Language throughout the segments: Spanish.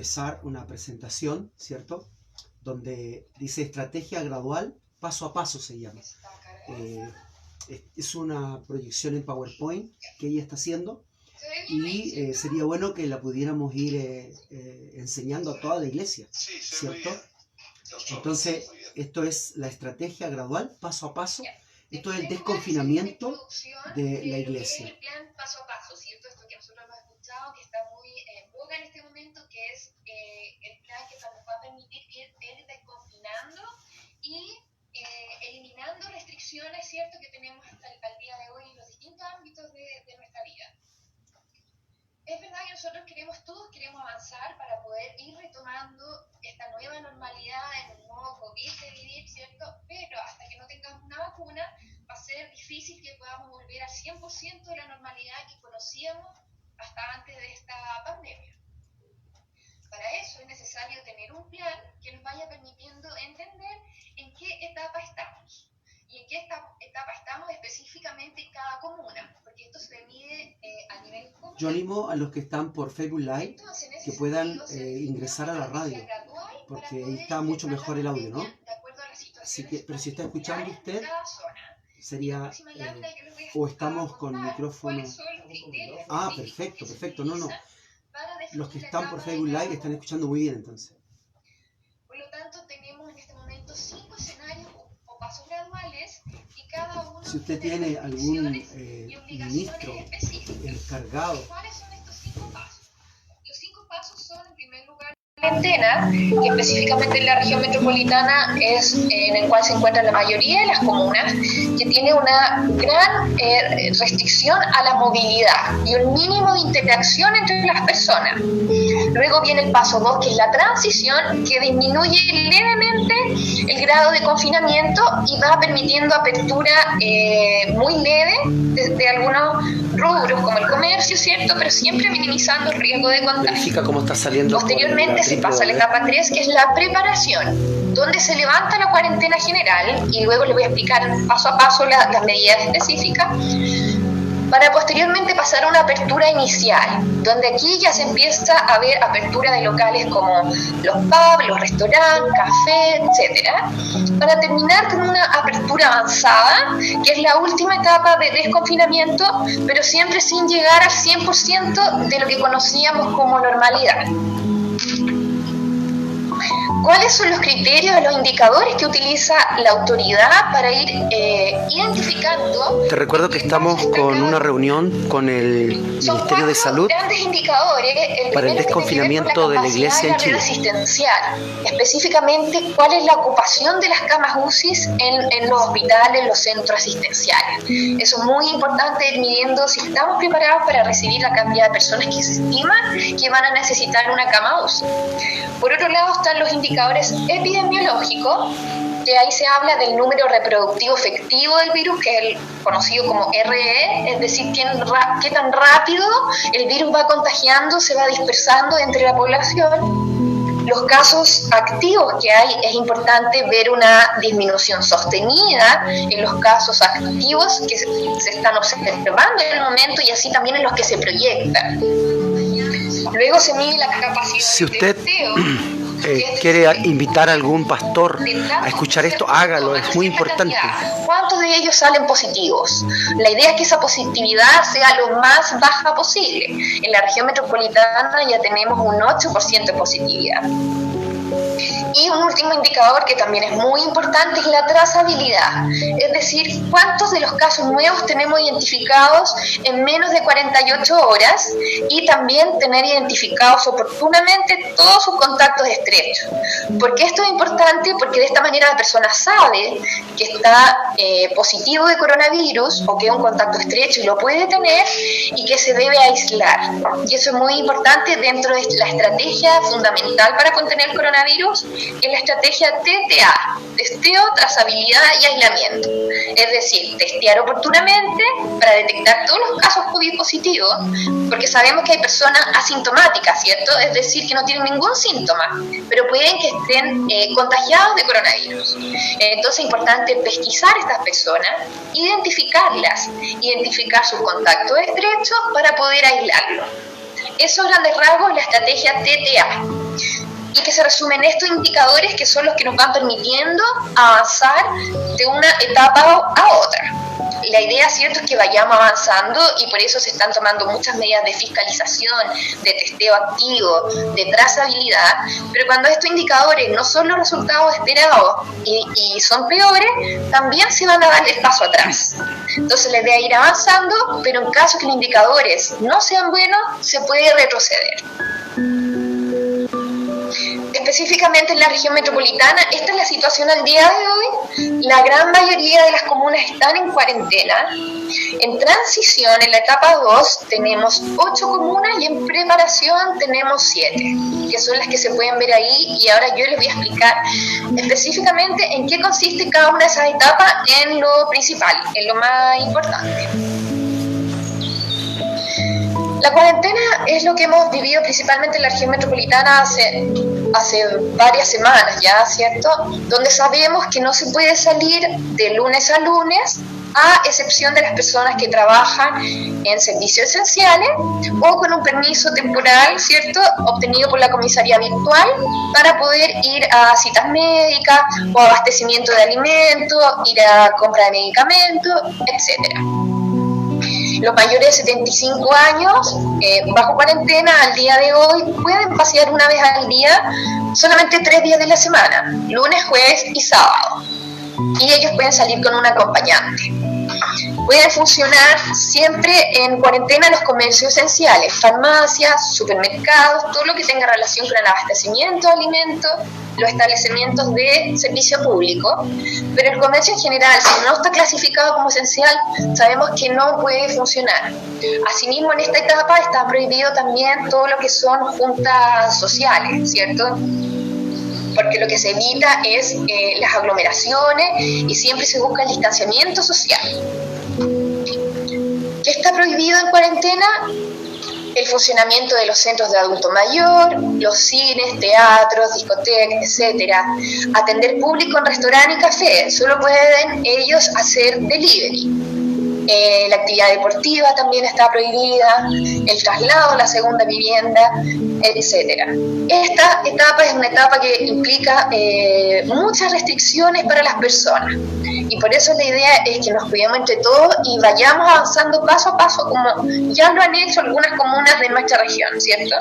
empezar una presentación, ¿cierto? Donde dice estrategia gradual, paso a paso se llama. Es una proyección en PowerPoint que ella está haciendo y sería bueno que la pudiéramos ir enseñando a toda la iglesia, ¿cierto? Entonces, esto es la estrategia gradual, paso a paso. Esto es el desconfinamiento de la iglesia. El plan paso a paso, ¿cierto? Esto que nosotros hemos escuchado, que está muy en boga en este momento, que es el plan que nos va a permitir ir desconfinando y eliminando restricciones, ¿cierto?, que tenemos hasta el día de hoy en los distintos ámbitos de nuestra vida. Es verdad que nosotros todos queremos avanzar para poder ir retomando esta nueva normalidad en un nuevo COVID de vivir, ¿cierto? Pero hasta que no tengamos una vacuna, va a ser difícil que podamos volver al 100% de la normalidad que conocíamos hasta antes de esta pandemia. Para eso es necesario tener un plan que nos vaya permitiendo entender en qué etapa estamos. Y en qué etapa estamos específicamente cada comuna, porque esto se mide a nivel comunal. Yo animo a los que están por Facebook Live que puedan ingresar a la radio, porque ahí está mucho mejor el audio, ¿no? Así que, pero si está escuchando usted, sería, o estamos con micrófono. Ah, perfecto, perfecto, no. Los que están por Facebook Live están escuchando muy bien, entonces. Por lo tanto, tenemos en este momento 5 escenarios o pasos graduales y cada uno. Si usted tiene algún ministro encargado. ¿Cuáles son estos 5 pasos? Los 5 pasos son, en primer lugar, la cuarentena, que específicamente en la región metropolitana es en el cual se encuentran la mayoría de las comunas, que tiene una gran restricción a la movilidad y un mínimo de interacción entre las personas. Luego viene el paso 2, que es la transición, que disminuye levemente el grado de confinamiento y va permitiendo apertura muy leve de algunos rubros como el comercio, ¿cierto? Pero siempre minimizando el riesgo de contagio. Verifica cómo está saliendo. Posteriormente se pasa a la etapa 3, que es la preparación, donde se levanta la cuarentena general y luego les voy a explicar paso a paso las medidas específicas, para posteriormente pasar a una apertura inicial, donde aquí ya se empieza a ver apertura de locales como los pubs, los restaurantes, cafés, etcétera, para terminar con una apertura avanzada, que es la última etapa de desconfinamiento, pero siempre sin llegar al 100% de lo que conocíamos como normalidad. ¿Cuáles son los criterios, los indicadores que utiliza la autoridad para ir identificando? Te recuerdo que estamos con una reunión con el Ministerio de Salud para el desconfinamiento de la iglesia en Chile. Asistencial, específicamente, ¿cuál es la ocupación de las camas UCI en los hospitales, en los centros asistenciales? Eso es muy importante, ir midiendo si estamos preparados para recibir la cantidad de personas que se estima que van a necesitar una cama UCI. Por otro lado están los indicadores epidemiológicos, que ahí se habla del número reproductivo efectivo del virus, que es el conocido como RE, es decir, qué tan rápido el virus va contagiando, se va dispersando entre la población. Los casos activos que hay, es importante ver una disminución sostenida en los casos activos que se están observando en el momento y así también en los que se proyectan. Luego se mide la capacidad si usted quiere invitar a algún pastor a escuchar esto, hágalo, es muy importante. ¿Cuántos de ellos salen positivos? La idea es que esa positividad sea lo más baja posible. En la región metropolitana ya tenemos un 8% de positividad. Y un último indicador que también es muy importante es la trazabilidad, es decir, cuántos de los casos nuevos tenemos identificados en menos de 48 horas y también tener identificados oportunamente todos sus contactos estrechos. ¿Por qué esto es importante? Porque de esta manera la persona sabe que está positivo de coronavirus o que es un contacto estrecho y lo puede tener y que se debe aislar. Y eso es muy importante dentro de la estrategia fundamental para contener el coronavirus, que es la estrategia TTA, testeo, trazabilidad y aislamiento. Es decir, testear oportunamente para detectar todos los casos COVID positivos, porque sabemos que hay personas asintomáticas, ¿cierto? Es decir, que no tienen ningún síntoma, pero pueden que estén contagiados de coronavirus. Entonces es importante pesquisar a estas personas, identificarlas, identificar sus contactos estrechos para poder aislarlos. Eso, a grandes rasgos, es la estrategia TTA. y que se resumen estos indicadores que son los que nos van permitiendo avanzar de una etapa a otra. La idea, cierto, es que vayamos avanzando y por eso se están tomando muchas medidas de fiscalización, de testeo activo, de trazabilidad, pero cuando estos indicadores no son los resultados esperados y son peores, también se van a dar el paso atrás. Entonces la idea es ir avanzando, pero en caso que los indicadores no sean buenos, se puede retroceder. Específicamente en la región metropolitana, esta es la situación al día de hoy. La gran mayoría de las comunas están en cuarentena. En transición, en la etapa 2, tenemos 8 comunas y en preparación tenemos 7, que son las que se pueden ver ahí, y ahora yo les voy a explicar específicamente en qué consiste cada una de esas etapas en lo principal, en lo más importante. La cuarentena es lo que hemos vivido principalmente en la región metropolitana hace varias semanas ya, ¿cierto? Donde sabemos que no se puede salir de lunes a lunes, a excepción de las personas que trabajan en servicios esenciales o con un permiso temporal, ¿cierto?, obtenido por la comisaría virtual para poder ir a citas médicas o abastecimiento de alimentos, ir a compra de medicamentos, etcétera. Los mayores de 75 años, bajo cuarentena al día de hoy, pueden pasear una vez al día, solamente 3 días de la semana, lunes, jueves y sábado. Y ellos pueden salir con un acompañante. Pueden funcionar siempre en cuarentena los comercios esenciales, farmacias, supermercados, todo lo que tenga relación con el abastecimiento de alimentos, los establecimientos de servicio público, pero el comercio en general, si no está clasificado como esencial, sabemos que no puede funcionar. Asimismo, en esta etapa está prohibido también todo lo que son juntas sociales, ¿cierto?, porque lo que se evita es las aglomeraciones y siempre se busca el distanciamiento social. ¿Qué está prohibido en cuarentena? El funcionamiento de los centros de adulto mayor, los cines, teatros, discotecas, etcétera. Atender público en restaurante y café, solo pueden ellos hacer delivery. La actividad deportiva también está prohibida, el traslado a la segunda vivienda, etcétera. Esta etapa es una etapa que implica muchas restricciones para las personas, y por eso la idea es que nos cuidemos entre todos y vayamos avanzando paso a paso, como ya lo han hecho algunas comunas de nuestra región, ¿cierto?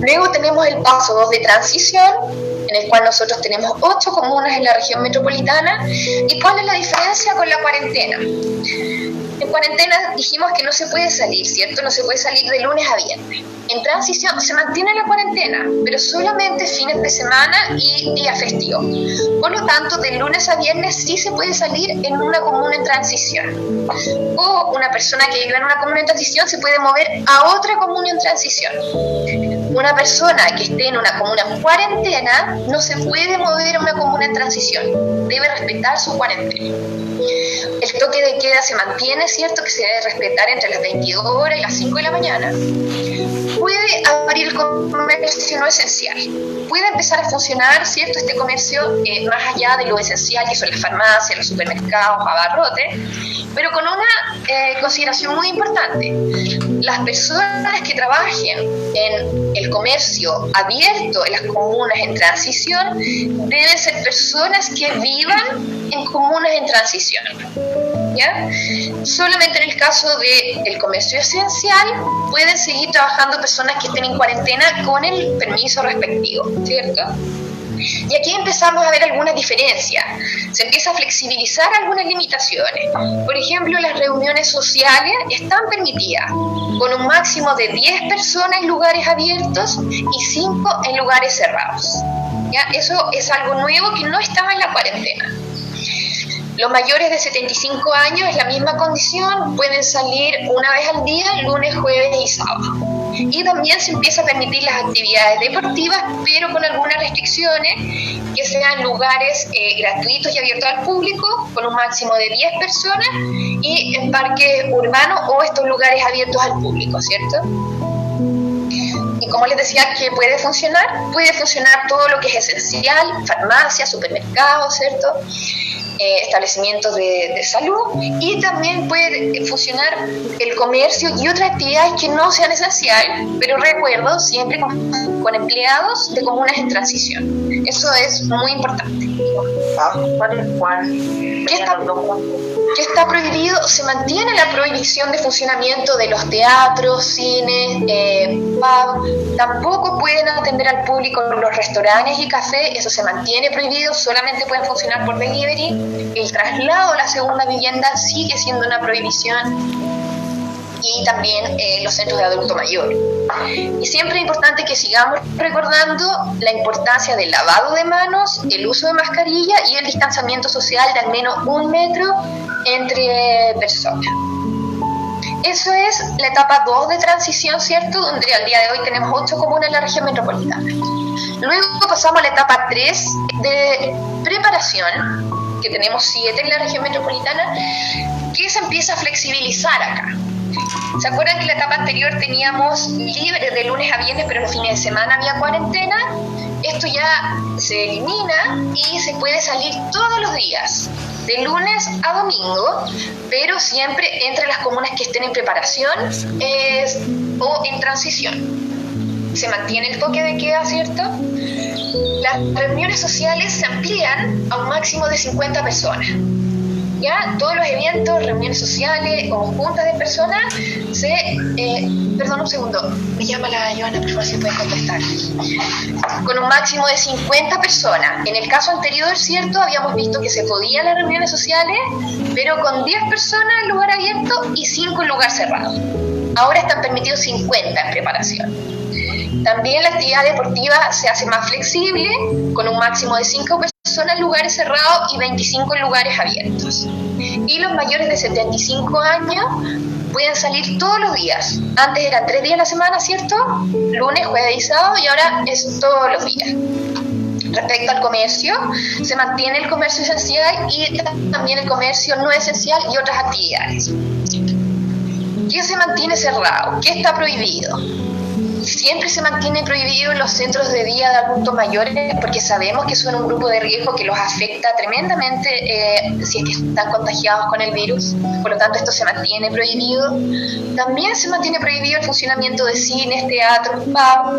Luego tenemos el paso 2 de transición, en el cual nosotros tenemos 8 comunas en la región metropolitana. ¿Y cuál es la diferencia con la cuarentena? En cuarentena dijimos que no se puede salir, ¿cierto? No se puede salir de lunes a viernes. En transición se mantiene la cuarentena, pero solamente fines de semana y días festivos. Por lo tanto, de lunes a viernes sí se puede salir en una comuna en transición. O una persona que vive en una comuna en transición se puede mover a otra comuna en transición. Una persona que esté en una comuna en cuarentena no se puede mover a una comuna en transición, debe respetar su cuarentena. El toque de queda se mantiene, ¿cierto?, que se debe respetar entre las 22 horas y las 5 de la mañana. Puede abrir el comercio no esencial, puede empezar a funcionar, ¿cierto?, este comercio más allá de lo esencial, que son las farmacias, los supermercados, abarrotes, pero con una consideración muy importante. Las personas que trabajen en el comercio abierto en las comunas en transición deben ser personas que vivan en comunas en transición, ¿ya? Solamente en el caso del comercio esencial pueden seguir trabajando personas que estén en cuarentena con el permiso respectivo, ¿cierto? Y aquí empezamos a ver algunas diferencias. Se empieza a flexibilizar algunas limitaciones. Por ejemplo, las reuniones sociales están permitidas con un máximo de 10 personas en lugares abiertos y 5 en lugares cerrados, ¿ya? Eso es algo nuevo que no estaba en la cuarentena. Los mayores de 75 años es la misma condición, pueden salir una vez al día, lunes, jueves y sábado. Y también se empieza a permitir las actividades deportivas, pero con algunas restricciones, que sean lugares gratuitos y abiertos al público, con un máximo de 10 personas, y en parques urbanos o estos lugares abiertos al público, ¿cierto? Y como les decía, que puede funcionar todo lo que es esencial, farmacia, supermercados, ¿cierto? establecimientos de salud, y también puede funcionar el comercio y otras actividades que no sean esenciales, pero recuerdo, siempre con empleados de comunas en transición. Eso es muy importante. ¿Qué está prohibido? Se mantiene la prohibición de funcionamiento de los teatros, cines, pub. Tampoco pueden atender al público los restaurantes y cafés, eso se mantiene prohibido, solamente pueden funcionar por delivery. El traslado a la segunda vivienda sigue siendo una prohibición, y también los centros de adulto mayor. Y siempre es importante que sigamos recordando la importancia del lavado de manos, el uso de mascarilla y el distanciamiento social de al menos 1 metro entre personas. Eso es la etapa 2 de transición, ¿cierto? Donde al día de hoy tenemos 8 comunas en la región metropolitana. Luego pasamos a la etapa 3 de preparación, que tenemos 7 en la región metropolitana, que se empieza a flexibilizar acá. ¿Se acuerdan que en la etapa anterior teníamos libre de lunes a viernes, pero los fines de semana había cuarentena? Esto ya se elimina y se puede salir todos los días, de lunes a domingo, pero siempre entre las comunas que estén en preparación o en transición. Se mantiene el toque de queda, ¿cierto? Las reuniones sociales se amplían a un máximo de 50 personas. Ya todos los eventos, reuniones sociales o juntas de personas perdón un segundo, me llama la Joana, por favor, si puede contestar. Con un máximo de 50 personas. En el caso anterior, ¿cierto? Habíamos visto que se podían las reuniones sociales, pero con 10 personas en lugar abierto y 5 en lugar cerrado. Ahora están permitidos 50 en preparación. También la actividad deportiva se hace más flexible, con un máximo de 5 personas en lugares cerrados y 25 en lugares abiertos. Y los mayores de 75 años pueden salir todos los días. Antes eran 3 días a la semana, ¿cierto? Lunes, jueves y sábado, y ahora es todos los días. Respecto al comercio, se mantiene el comercio esencial y también el comercio no esencial y otras actividades. ¿Qué se mantiene cerrado? ¿Qué está prohibido? Siempre se mantiene prohibido en los centros de día de adultos mayores, porque sabemos que son un grupo de riesgo que los afecta tremendamente si es que están contagiados con el virus. Por lo tanto, esto se mantiene prohibido. También se mantiene prohibido el funcionamiento de cines, teatros, pubs.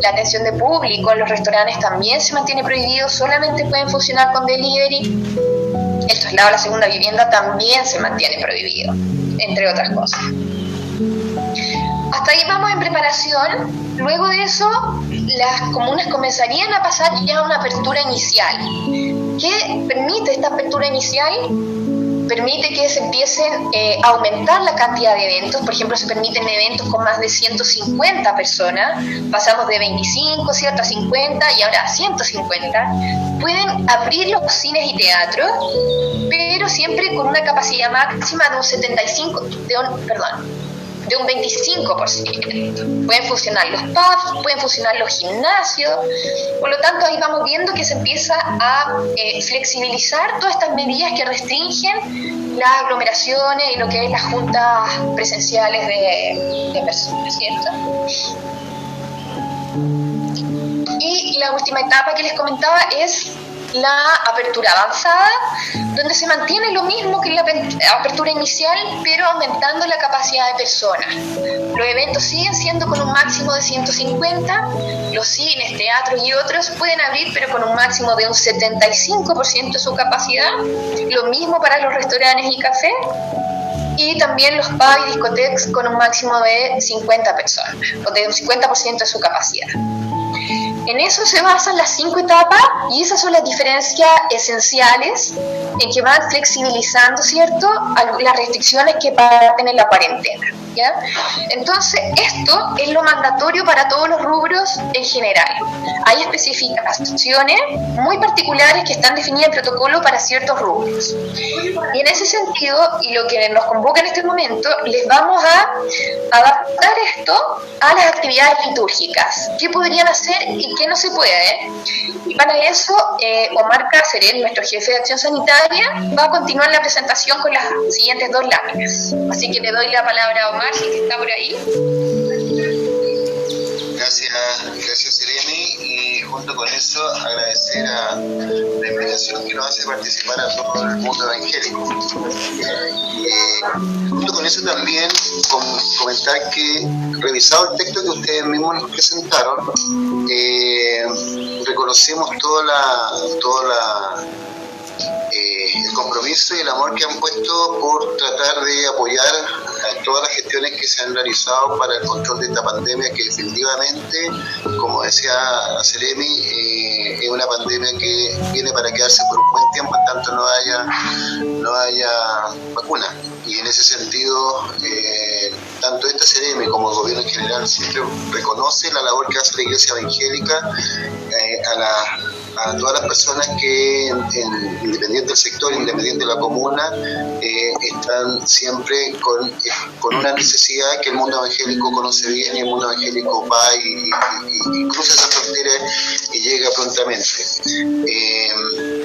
La atención de público en los restaurantes también se mantiene prohibido, solamente pueden funcionar con delivery. El traslado a la segunda vivienda también se mantiene prohibido, entre otras cosas. Hasta ahí vamos en preparación. Luego de eso, las comunas comenzarían a pasar ya a una apertura inicial. ¿Qué permite esta apertura inicial? Permite que se empiecen a aumentar la cantidad de eventos. Por ejemplo, se permiten eventos con más de 150 personas. Pasamos de 25, ¿cierto?, a 50 y ahora a 150. Pueden abrir los cines y teatros, pero siempre con una capacidad máxima de un 25%. Pueden funcionar los pubs, pueden funcionar los gimnasios. Por lo tanto, ahí vamos viendo que se empieza a flexibilizar todas estas medidas que restringen las aglomeraciones y lo que es las juntas presenciales de personas, ¿cierto? Y la última etapa que les comentaba es la apertura avanzada, donde se mantiene lo mismo que la apertura inicial, pero aumentando la capacidad de personas. Los eventos siguen siendo con un máximo de 150, los cines, teatros y otros pueden abrir, pero con un máximo de un 75% de su capacidad. Lo mismo para los restaurantes y cafés, y también los pubs y discotecas con un máximo de 50 personas, o de un 50% de su capacidad. En eso se basan las 5 etapas y esas son las diferencias esenciales en que van flexibilizando, ¿cierto?, las restricciones que parten en la cuarentena, ¿ya? Entonces, esto es lo mandatorio para todos los rubros en general. Hay especificaciones muy particulares que están definidas en protocolo para ciertos rubros. Y en ese sentido, y lo que nos convoca en este momento, les vamos a adaptar esto a las actividades litúrgicas. ¿Qué podrían hacer y qué no se puede? Y para eso, Omar Cáceres, nuestro jefe de acción sanitaria, va a continuar la presentación con las siguientes 2 láminas. Así que le doy la palabra a Omar, si está por ahí. Gracias Irene, y junto con eso agradecer a la invitación que nos hace participar a todo el mundo evangélico. Junto con eso también comentar que, revisado el texto que ustedes mismos nos presentaron, reconocemos el compromiso y el amor que han puesto por tratar de apoyar a todas las gestiones que se han realizado para el control de esta pandemia, que definitivamente, como decía Seremi, es una pandemia que viene para quedarse por un buen tiempo, en tanto no haya vacuna. Y en ese sentido, tanto esta Seremi como el gobierno en general siempre reconoce la labor que hace la Iglesia Evangélica a todas las personas que, independiente del sector, independiente de la comuna, están siempre con una necesidad que el mundo evangélico conoce bien, y el mundo evangélico va y cruza esa frontera y llega prontamente.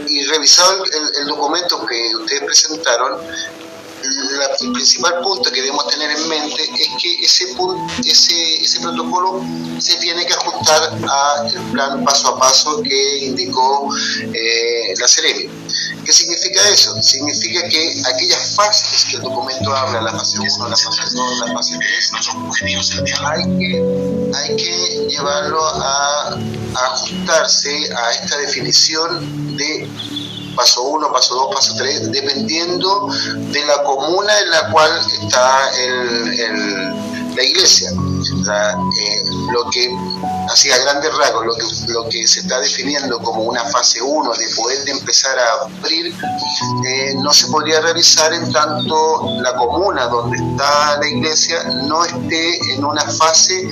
Y revisado el documento que ustedes presentaron, el principal punto que debemos tener en mente es que ese protocolo se tiene que ajustar al plan paso a paso que indicó la Seremi. ¿Qué significa eso? Significa que aquellas fases que el documento habla, la fase 1, la fase 2, la fase 3, hay que llevarlo a ajustarse a esta definición de paso 1, paso 2, paso 3, dependiendo de la comuna en la cual está la iglesia. O sea, lo que, así a grandes rasgos, lo que se está definiendo como una fase 1 de poder empezar a abrir, no se podría realizar en tanto la comuna donde está la iglesia no esté en una fase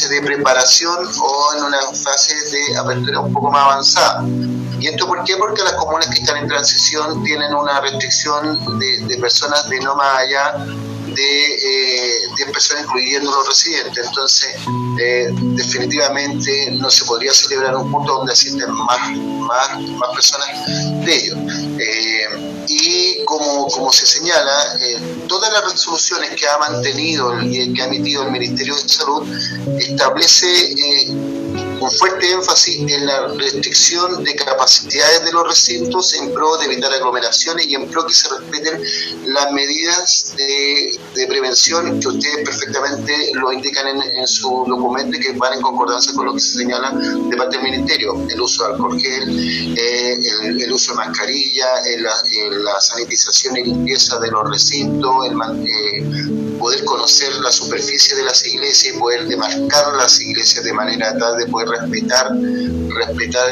de preparación o en una fase de apertura un poco más avanzada. ¿Y esto por qué? Porque las comunas que están en transición tienen una restricción de personas de no más allá de 10 personas, incluyendo los residentes. Entonces, definitivamente no se podría celebrar un culto donde asisten más personas de ellos. Y como se señala, todas las resoluciones que ha mantenido y que ha emitido el Ministerio de Salud establece un fuerte énfasis en la restricción de capacidades de los recintos en pro de evitar aglomeraciones y en pro que se respeten las medidas de prevención que ustedes perfectamente lo indican en su documento y que van en concordancia con lo que se señala de parte del Ministerio: el uso de alcohol gel, el uso de mascarilla, la sanitización y limpieza de los recintos, poder conocer la superficie de las iglesias y poder demarcar las iglesias de manera tal de poder respetar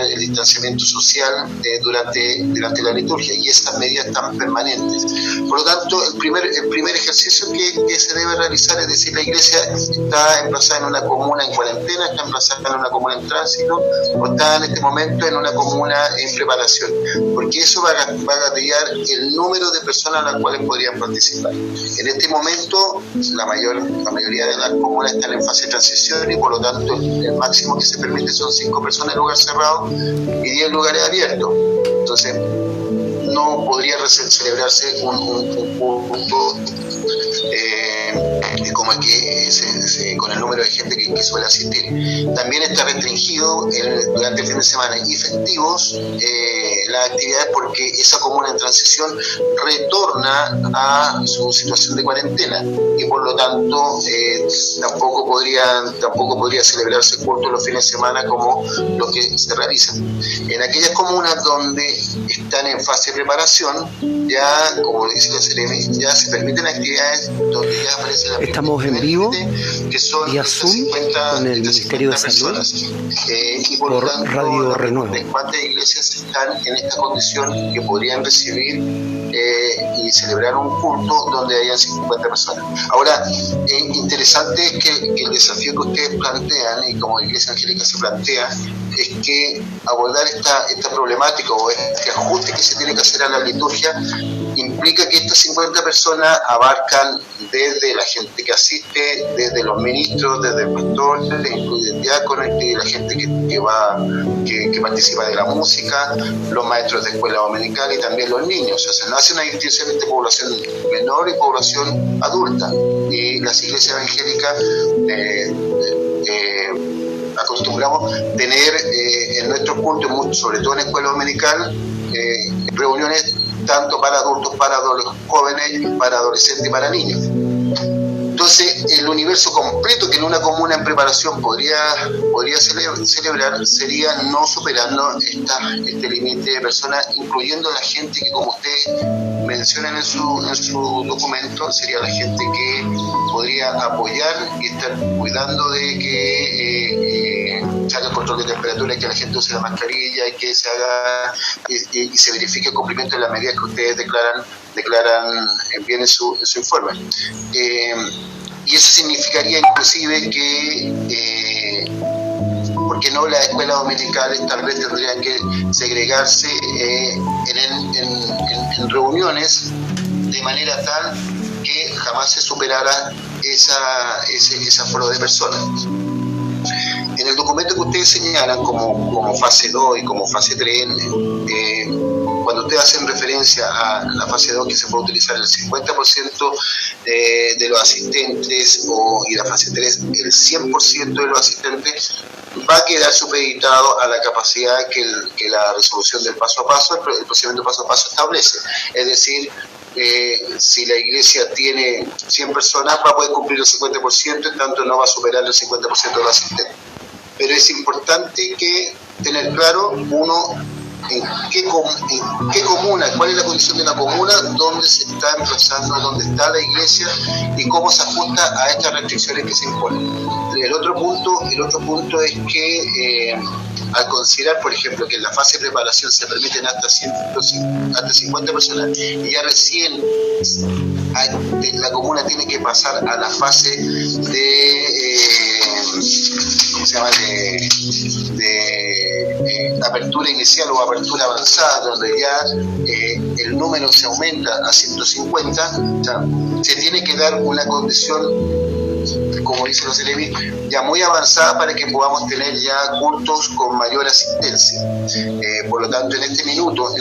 el distanciamiento social durante la liturgia, y esas medidas están permanentes. Por lo tanto, el primer ejercicio que se debe realizar es decir, la iglesia está emplazada en una comuna en cuarentena, está emplazada en una comuna en tránsito, o está en este momento en una comuna en preparación, porque eso va a gatillar el número de personas a las cuales podrían participar. En este momento, la mayoría de las comunas están en fase de transición y por lo tanto el máximo que se permite son 5 personas en lugar cerrado y 10 lugares abiertos. Entonces, no podría celebrarse un culto como el que con el número de gente que suele asistir. También está restringido durante el fin de semana y festivos las actividades, porque esa comuna en transición retorna a su situación de cuarentena y por lo tanto tampoco podría celebrarse culto los fines de semana como los que se realizan. En aquellas comunas donde están en fase de preparación, ya, como dice la Seremi, ya se permiten actividades donde ya aparece la Estamos en vivo, que son vía Zoom, con el Ministerio de Salud, y por lo tanto, Radio Renuevo. ¿Cuántas iglesias están en esta condición que podrían recibir y celebrar un culto donde hayan 50 personas? Ahora, interesante es que el desafío que ustedes plantean, y como Iglesia Evangélica se plantea, es que abordar esta problemática o este ajuste que se tiene que hacer a la liturgia implica que estas 50 personas abarcan desde la gente que asiste, desde los ministros, desde el pastor, desde el diácono, desde la gente que participa de la música, los maestros de escuela dominical y también los niños. O sea, no hace una distinción entre población menor y población adulta. Y las iglesias evangélicas acostumbran acostumbramos tener en nuestros cultos, sobre todo en la escuela dominical, reuniones tanto para adultos, para jóvenes, para adolescentes y para niños. Entonces, el universo completo que en una comuna en preparación podría celebrar sería no superando este límite de personas, incluyendo la gente que, como ustedes mencionan en su documento, sería la gente que podría apoyar y estar cuidando de que se haga el control de temperatura, que la gente use la mascarilla y que se haga y se verifique el cumplimiento de las medidas que ustedes declaran bien en su informe. Y eso significaría inclusive que, ¿por qué no las escuelas dominicales tal vez tendrían que segregarse en reuniones de manera tal que jamás se superara ese aforo de personas? En el documento que ustedes señalan como fase 2 y como fase 3, cuando ustedes hacen referencia a la fase 2, que se puede utilizar el 50% de los asistentes, y la fase 3 el 100% de los asistentes, va a quedar supeditado a la capacidad que la resolución del paso a paso, el procedimiento paso a paso establece. Es decir, si la iglesia tiene 100 personas, va a poder cumplir el 50%, en tanto no va a superar el 50% de los asistentes. Pero es importante tener claro, uno, en qué comuna, cuál es la condición de la comuna, dónde se está emplazando, dónde está la iglesia y cómo se ajusta a estas restricciones que se imponen. El otro punto es que al considerar, por ejemplo, que en la fase de preparación se permiten hasta 50 personas y ya recién la comuna tiene que pasar a la fase de apertura inicial o apertura avanzada, donde ya el número se aumenta a 150, o sea, se tiene que dar una condición, como dicen los Levi, ya muy avanzada para que podamos tener ya cultos con mayor asistencia. Por lo tanto, en este minuto,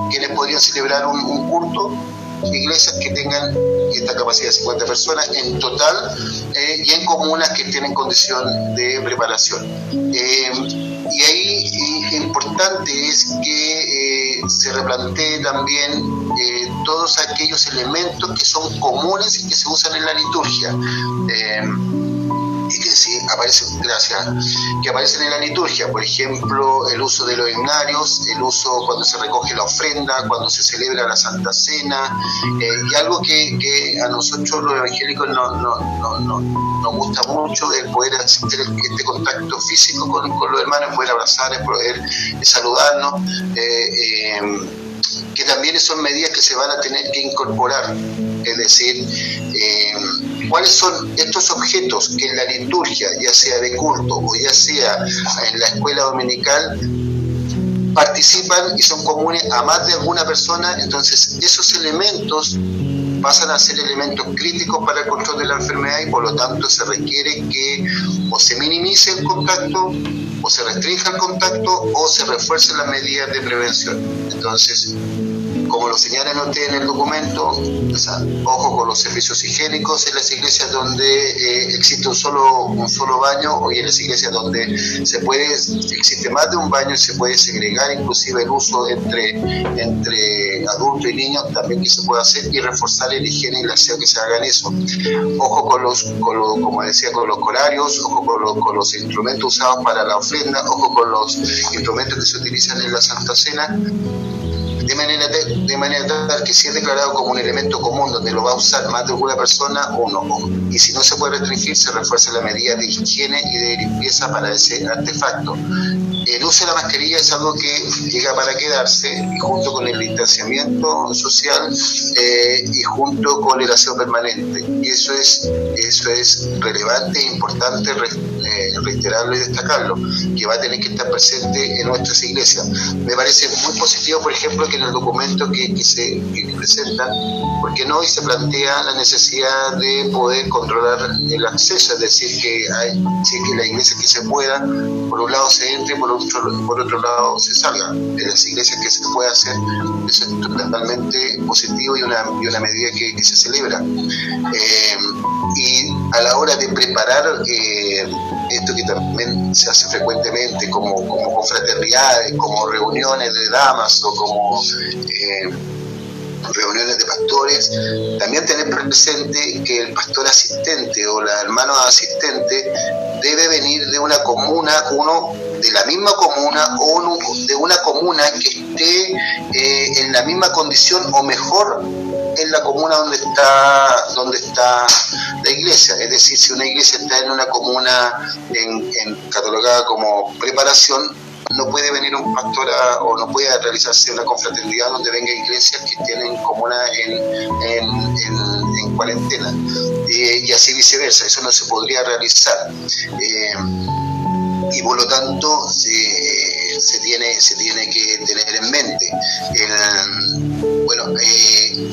¿quiénes podrían celebrar un culto? Iglesias que tengan esta capacidad de 50 personas en total, y en comunas que tienen condición de preparación. Y ahí importante es que se replantee también todos aquellos elementos que son comunes y que se usan en la liturgia. Y que sí que aparecen en la liturgia, por ejemplo, el uso de los himnarios, el uso cuando se recoge la ofrenda, cuando se celebra la Santa Cena, y algo que a nosotros los evangélicos nos gusta mucho, el poder hacer este contacto físico con los hermanos, poder abrazar, poder saludarnos, que también son medidas que se van a tener que incorporar. Es decir, ¿cuáles son estos objetos que en la liturgia, ya sea de culto o ya sea en la escuela dominical, participan y son comunes a más de alguna persona? Entonces, esos elementos pasan a ser elementos críticos para el control de la enfermedad y por lo tanto se requiere que o se minimice el contacto, o se restrinja el contacto, o se refuercen las medidas de prevención. Entonces, como lo señalan ustedes en el documento, o sea, ojo con los servicios higiénicos en las iglesias donde existe un solo baño, y en las iglesias donde existe más de un baño y se puede segregar inclusive el uso entre adultos y niños, también que se puede hacer, y reforzar la higiene y la aseo que se haga en eso. Ojo como decía, con los corarios, ojo con los instrumentos usados para la ofrenda, ojo con los instrumentos que se utilizan en la Santa Cena, de manera tal que si es declarado como un elemento común donde lo va a usar más de una persona, y si no se puede restringir, se refuerza la medida de higiene y de limpieza para ese artefacto. El uso de la mascarilla es algo que llega para quedarse, y junto con el distanciamiento social y junto con el aseo permanente. Y eso es relevante e importante reiterarlo y destacarlo, que va a tener que estar presente en nuestras iglesias. Me parece muy positivo, por ejemplo, que en el documento que presentan, porque no, y se plantea la necesidad de poder controlar el acceso, es decir, que la iglesia que se pueda, por un lado se entre, por otro lado se salga. En las iglesias que se puede hacer, eso es totalmente positivo y una medida que se celebra. Y a la hora de preparar esto que también se hace frecuentemente como confraternidades, como reuniones de damas o como reuniones de pastores, también tener presente que el pastor asistente o la hermana asistente debe venir de una comuna, uno de la misma comuna o de una comuna que esté en la misma condición o mejor en la comuna donde está la iglesia. Es decir, si una iglesia está en una comuna catalogada como preparación, no puede venir un pastor o no puede realizarse una confraternidad donde venga iglesias que estén en comuna en cuarentena, y así viceversa. Eso no se podría realizar, y por lo tanto se tiene que tener en mente.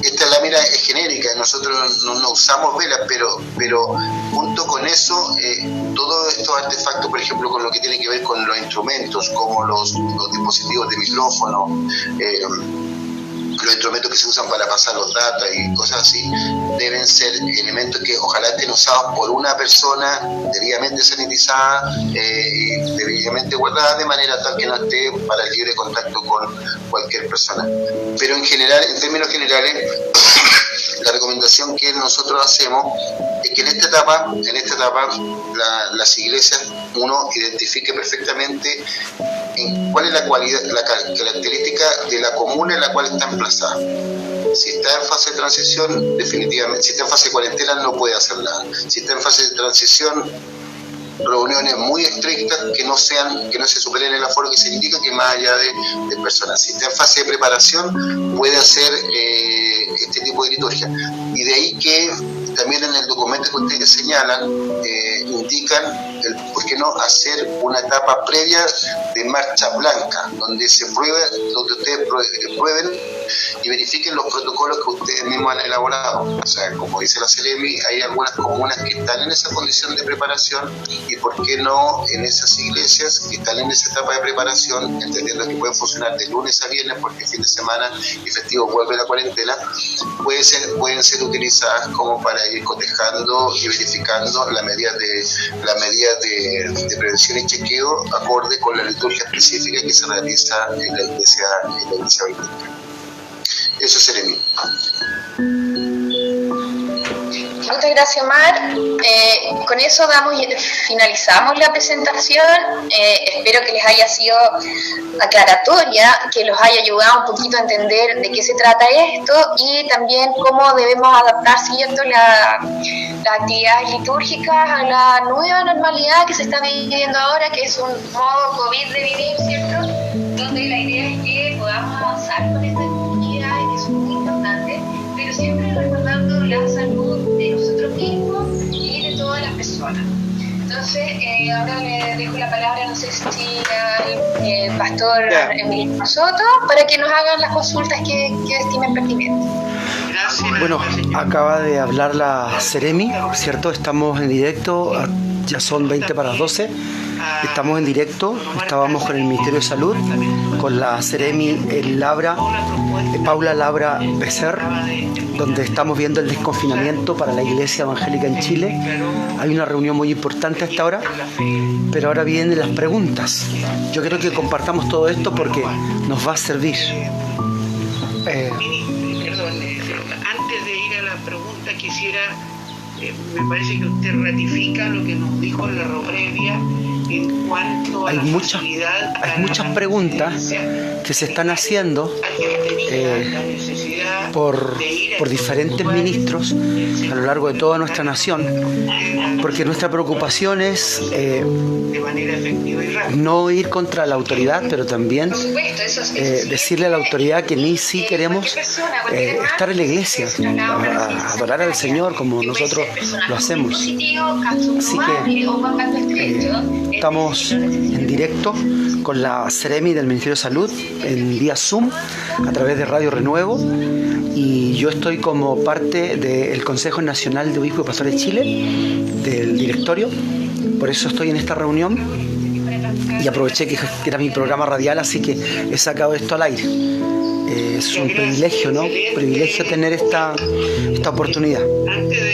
Esta lámina es genérica, nosotros no usamos velas, pero junto con eso, todos estos artefactos, por ejemplo, con lo que tiene que ver con los instrumentos, como los dispositivos de micrófono, los instrumentos que se usan para pasar los datos y cosas así, deben ser elementos que ojalá estén usados por una persona debidamente sanitizada y debidamente guardada, de manera tal que no esté para el libre contacto con cualquier persona. Pero en general, en términos generales, la recomendación que nosotros hacemos es que en esta etapa las iglesias, uno identifique perfectamente cuál es la característica de la comuna en la cual está emplazada. Si está en fase de transición, definitivamente, si está en fase de cuarentena, no puede hacer nada. Si está en fase de transición, reuniones muy estrictas que no se superen el aforo que se indica, que más allá de personas. Si está en fase de preparación, puede hacer este tipo de liturgia. Y de ahí que también en el documento que ustedes señalan, indican el por qué no hacer una etapa previa de marcha blanca, donde ustedes prueben y verifiquen los protocolos que ustedes mismos han elaborado. O sea, como dice la Ceremi, hay algunas comunas que están en esa condición de preparación, y por qué no en esas iglesias que están en esa etapa de preparación, entendiendo que pueden funcionar de lunes a viernes, porque fin de semana y festivo vuelve la cuarentena, pueden ser utilizadas como para ir cotejando y verificando las medidas de prevención y chequeo acorde con la liturgia específica que se realiza en la iglesia bíblica. Eso sería mío. Muchas gracias, Omar. Con eso finalizamos la presentación. Espero que les haya sido aclaratoria, que los haya ayudado un poquito a entender de qué se trata esto y también cómo debemos adaptar, ¿cierto?, las actividades litúrgicas a la nueva normalidad que se está viviendo ahora, que es un modo COVID de vivir, ¿cierto?, donde la idea es que podamos avanzar con estas actividades que son muy importantes, pero siempre recordando la salud de nosotros mismos y de todas las personas. Entonces, ahora le dejo la palabra, no sé si al pastor Emiliano Soto, para que nos hagan las consultas que estimen pertinentes. Bueno, acaba de hablar la Ceremi, ¿cierto? Estamos en directo, ya son 20 para las 12. Estamos en directo, estábamos con el Ministerio de Salud, con la Ceremi Paula Labra Becer, donde estamos viendo el desconfinamiento para la Iglesia Evangélica en Chile. Hay una reunión muy importante a esta hora, pero ahora vienen las preguntas. Yo creo que compartamos todo esto porque nos va a servir. Antes de ir a la pregunta, quisiera, me parece que usted ratifica lo que nos dijo en la previa en cuanto a hay muchas preguntas que se están haciendo por por diferentes ministros a lo largo de toda nuestra nación, porque nuestra preocupación es no ir contra la autoridad, pero también decirle a la autoridad que ni si queremos estar en la iglesia, a adorar al Señor como nosotros lo hacemos. Así que estamos en directo con la Seremi del Ministerio de Salud en vía Zoom a través de Radio Renuevo, y yo estoy como parte del Consejo Nacional de Obispos y Pastores de Chile, del directorio. Por eso estoy en esta reunión y aproveché que era mi programa radial, así que he sacado esto al aire. Es un privilegio, ¿no? Privilegio tener esta oportunidad.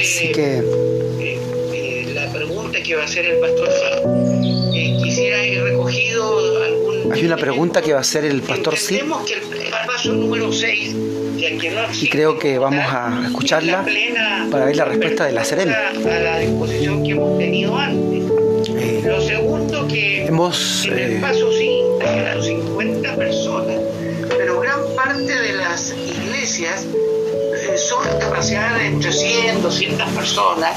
Así que la pregunta que va a hacer el pastor, quisiera ir recogido algún... Hay una pregunta que va a hacer el pastor Cid, que el paso número 6, y creo que vamos a escucharla para ver la respuesta de la Seremi. A la disposición que hemos tenido antes. Lo segundo, que en el paso 5 eran 50 personas, pero gran parte de las iglesias son capacidades de entre 100, 200 personas,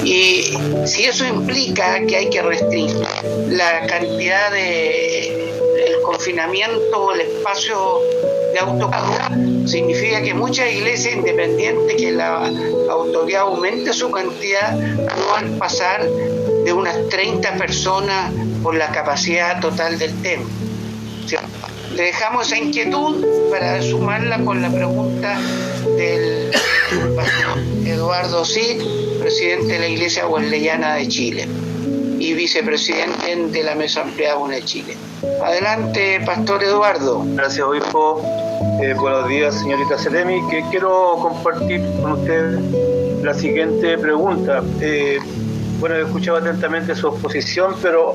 y si eso implica que hay que restringir la cantidad el confinamiento o el espacio de autocargo, significa que muchas iglesias, independientes que la autoridad aumente su cantidad, no van a pasar de unas 30 personas por la capacidad total del templo. Le dejamos esa inquietud para sumarla con la pregunta del pastor Eduardo Cid, presidente de la Iglesia Wesleyana de Chile y vicepresidente de la Mesa Ampliada de Chile. Adelante, pastor Eduardo. Gracias, obispo. Buenos días, señorita Seremi, que quiero compartir con usted la siguiente pregunta. Bueno, he escuchado atentamente su exposición, pero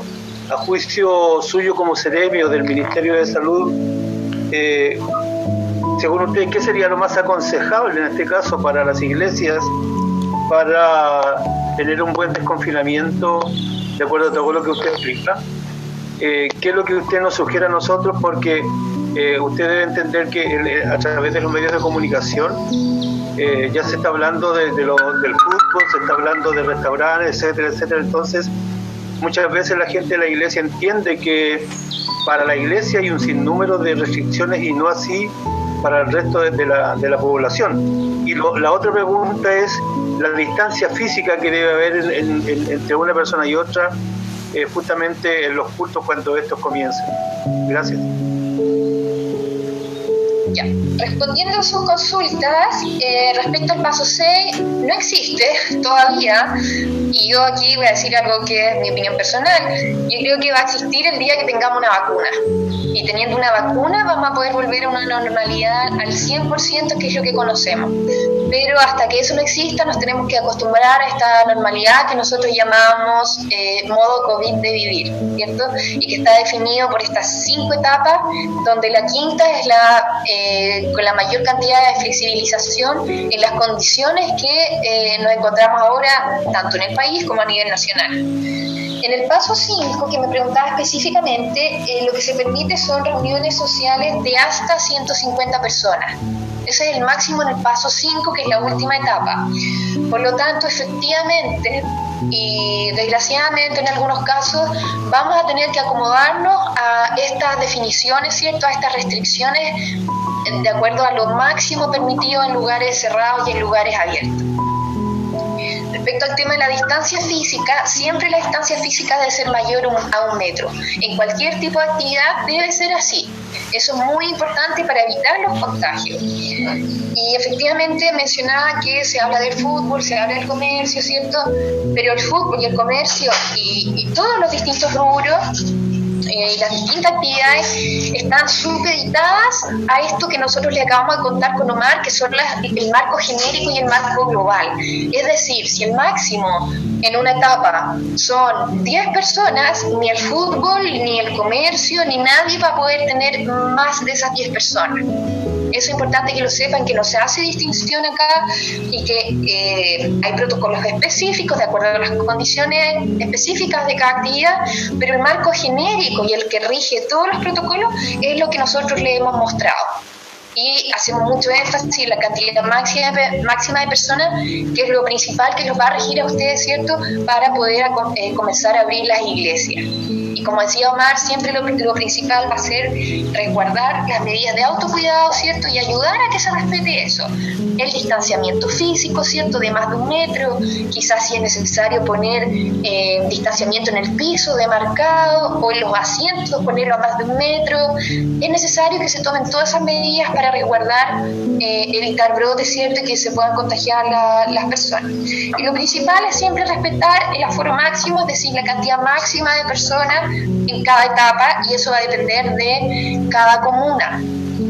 a juicio suyo como Seremi o del Ministerio de Salud, según usted, ¿qué sería lo más aconsejable en este caso para las iglesias para tener un buen desconfinamiento de acuerdo a todo lo que usted explica? ¿Qué es lo que usted nos sugiere a nosotros? Porque usted debe entender que a través de los medios de comunicación ya se está hablando del fútbol, se está hablando de restaurantes, etcétera, etcétera. Entonces, muchas veces la gente de la iglesia entiende que para la iglesia hay un sinnúmero de restricciones y no así para el resto de la población. Y la otra pregunta es la distancia física que debe haber entre una persona y otra, justamente en los cultos cuando estos comiencen. Gracias. Ya. Respondiendo a sus consultas, respecto al paso 6, no existe todavía, y yo aquí voy a decir algo que es mi opinión personal. Yo creo que va a existir el día que tengamos una vacuna, y teniendo una vacuna vamos a poder volver a una normalidad al 100%, que es lo que conocemos. Pero hasta que eso no exista, nos tenemos que acostumbrar a esta normalidad que nosotros llamamos modo COVID de vivir, ¿cierto? Y que está definido por estas 5 etapas, donde la quinta es con la mayor cantidad de flexibilización en las condiciones que nos encontramos ahora, tanto en el país como a nivel nacional. En el paso 5, que me preguntaba específicamente, lo que se permite son reuniones sociales de hasta 150 personas. Ese es el máximo en el paso 5, que es la última etapa. Por lo tanto, efectivamente, y desgraciadamente en algunos casos, vamos a tener que acomodarnos a estas definiciones, ¿cierto?, a estas restricciones, de acuerdo a lo máximo permitido en lugares cerrados y en lugares abiertos. Respecto al tema de la distancia física, siempre la distancia física debe ser mayor a 1 metro. En cualquier tipo de actividad debe ser así. Eso es muy importante para evitar los contagios. Y efectivamente mencionaba que se habla del fútbol, se habla del comercio, ¿cierto? Pero el fútbol y el comercio y todos los distintos rubros y las distintas actividades están supeditadas a esto que nosotros le acabamos de contar con Omar, que son el marco genérico y el marco global. Es decir, si el máximo en una etapa son 10 personas, ni el fútbol, ni el comercio, ni nadie va a poder tener más de esas 10 personas. Eso es importante que lo sepan, que no se hace distinción acá y que hay protocolos específicos de acuerdo a las condiciones específicas de cada actividad, pero el marco genérico y el que rige todos los protocolos es lo que nosotros le hemos mostrado. y hacemos mucho énfasis en la cantidad máxima de personas, que es lo principal que los va a regir a ustedes, ¿cierto?, para poder comenzar a abrir las iglesias. Y como decía Omar, siempre lo principal va a ser resguardar las medidas de autocuidado, ¿cierto?, y ayudar a que se respete eso. El distanciamiento físico, ¿cierto?, de más de 1 metro, quizás si es necesario poner distanciamiento en el piso demarcado o en los asientos, ponerlo a más de 1 metro. Es necesario que se tomen todas esas medidas para resguardar, evitar brotes, ¿cierto?, y que se puedan contagiar las personas. Y lo principal es siempre respetar el aforo máximo, es decir, la cantidad máxima de personas en cada etapa, y eso va a depender de cada comuna.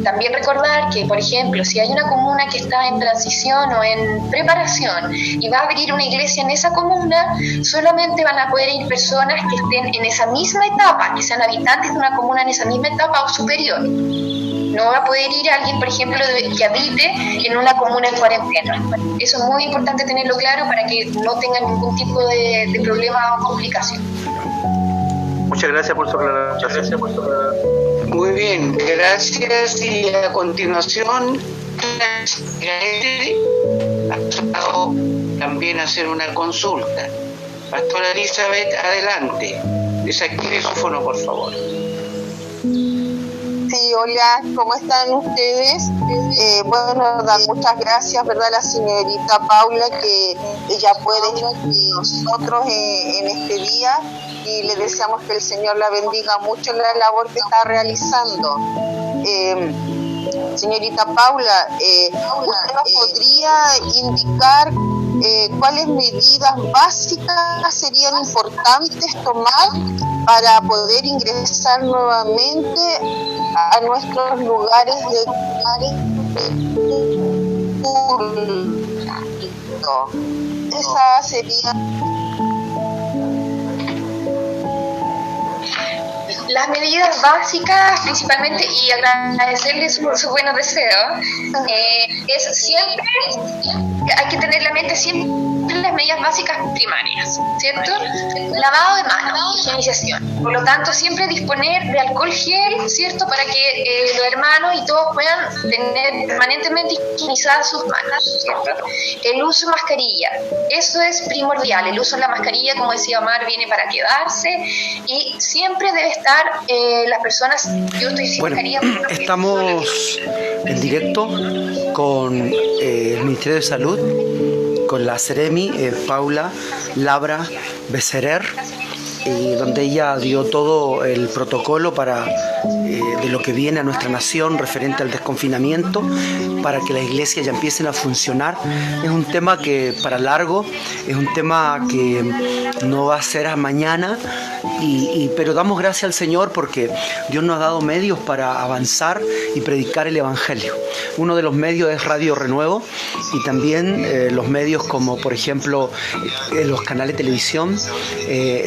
También recordar que, por ejemplo, si hay una comuna que está en transición o en preparación y va a abrir una iglesia en esa comuna, solamente van a poder ir personas que estén en esa misma etapa, que sean habitantes de una comuna en esa misma etapa o superior. No va a poder ir alguien, por ejemplo, que habite en una comuna en cuarentena. Eso es muy importante tenerlo claro para que no tengan ningún tipo de problema o complicación. Muchas gracias por su aclaración. Muy bien, gracias. Y a continuación, también hacer una consulta. Pastora Elizabeth, adelante. Desactive su fono, por favor. Sí, hola, ¿cómo están ustedes? Bueno, dar muchas gracias, ¿verdad?, a la señorita Paula, que ella puede estar con nosotros en este día, y le deseamos que el Señor la bendiga mucho en la labor que está realizando. Señorita Paula, ¿usted nos podría indicar cuáles medidas básicas serían importantes tomar para poder ingresar nuevamente a nuestros lugares de culto? Esa sería... Las medidas básicas, principalmente, y agradecerles por sus buenos deseos, es siempre, hay que tener en la mente siempre las medidas básicas primarias, ¿cierto? Lavado de manos, higienización. Por lo tanto, siempre disponer de alcohol gel, ¿cierto?, para que los hermanos y todos puedan tener permanentemente higienizadas sus manos, ¿cierto? El uso de mascarilla, eso es primordial. El uso de la mascarilla, como decía Omar, viene para quedarse, y siempre debe estar las personas... Yo estoy sin mascarilla. Estamos en directo con el Ministerio de Salud, con la Seremi Paula Labra Becerer, donde ella dio todo el protocolo de lo que viene a nuestra nación referente al desconfinamiento, para que las iglesias ya empiecen a funcionar. Es un tema que para largo, es un tema que no va a ser a mañana, pero damos gracias al Señor porque Dios nos ha dado medios para avanzar y predicar el Evangelio. Uno de los medios es Radio Renuevo, y también los medios como, por ejemplo, los canales de televisión,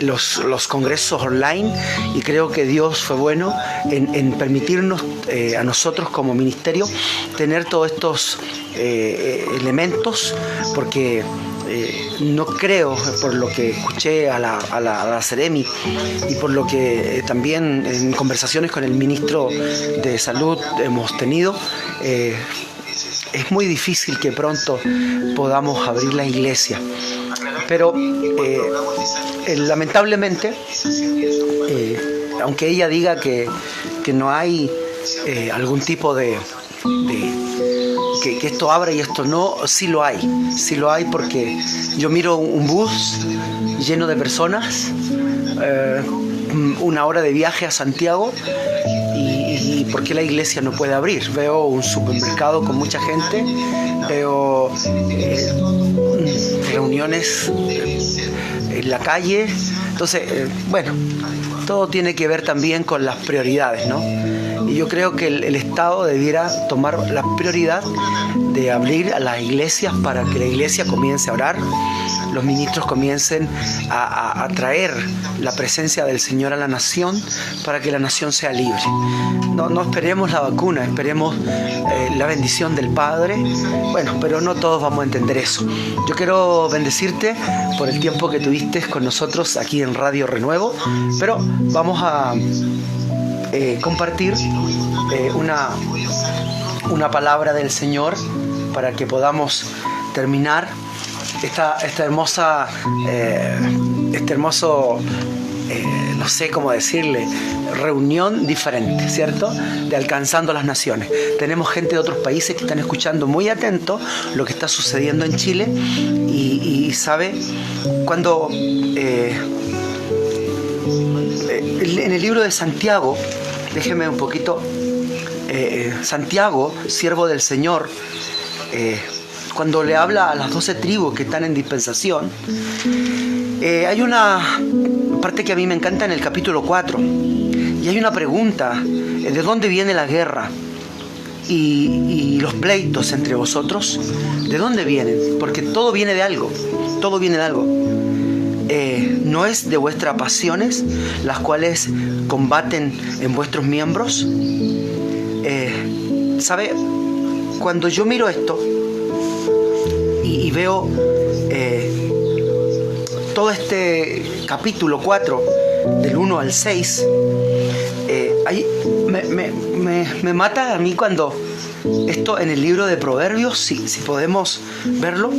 los congresos online, y creo que Dios fue bueno en permitirnos a nosotros como ministerio tener todos estos elementos, porque no creo, por lo que escuché a la Seremi y por lo que también en conversaciones con el ministro de Salud hemos tenido, es muy difícil que pronto podamos abrir la iglesia. Pero lamentablemente, aunque ella diga que no hay algún tipo de que esto abra y esto no, sí lo hay, porque yo miro un bus lleno de personas, 1 hora de viaje a Santiago, y ¿por qué la iglesia no puede abrir? Veo un supermercado con mucha gente, veo reuniones en la calle. Entonces, bueno, todo tiene que ver también con las prioridades, ¿no? Y yo creo que el Estado debiera tomar la prioridad de abrir a las iglesias para que la iglesia comience a orar, los ministros comiencen a traer la presencia del Señor a la nación, para que la nación sea libre. No esperemos la vacuna, esperemos la bendición del Padre. Bueno, pero no todos vamos a entender eso. Yo quiero bendecirte por el tiempo que tuviste con nosotros aquí en Radio Renuevo, pero vamos a compartir una palabra del Señor para que podamos terminar esta hermosa, no sé cómo decirle, reunión diferente, ¿cierto? De Alcanzando las Naciones. Tenemos gente de otros países que están escuchando muy atentos lo que está sucediendo en Chile y sabe, cuando en el libro de Santiago, déjeme un poquito, Santiago, siervo del Señor, cuando le habla a las 12 tribus que están en dispensación, hay una parte que a mí me encanta en el capítulo 4, y hay una pregunta: ¿de dónde viene la guerra y los pleitos entre vosotros? ¿De dónde vienen? Porque todo viene de algo, todo viene de algo. ¿No es de vuestras pasiones las cuales combaten en vuestros miembros? ¿Sabe? Cuando yo miro esto y veo todo este capítulo 4, del 1 al 6, me mata a mí cuando esto en el libro de Proverbios, si podemos verlo,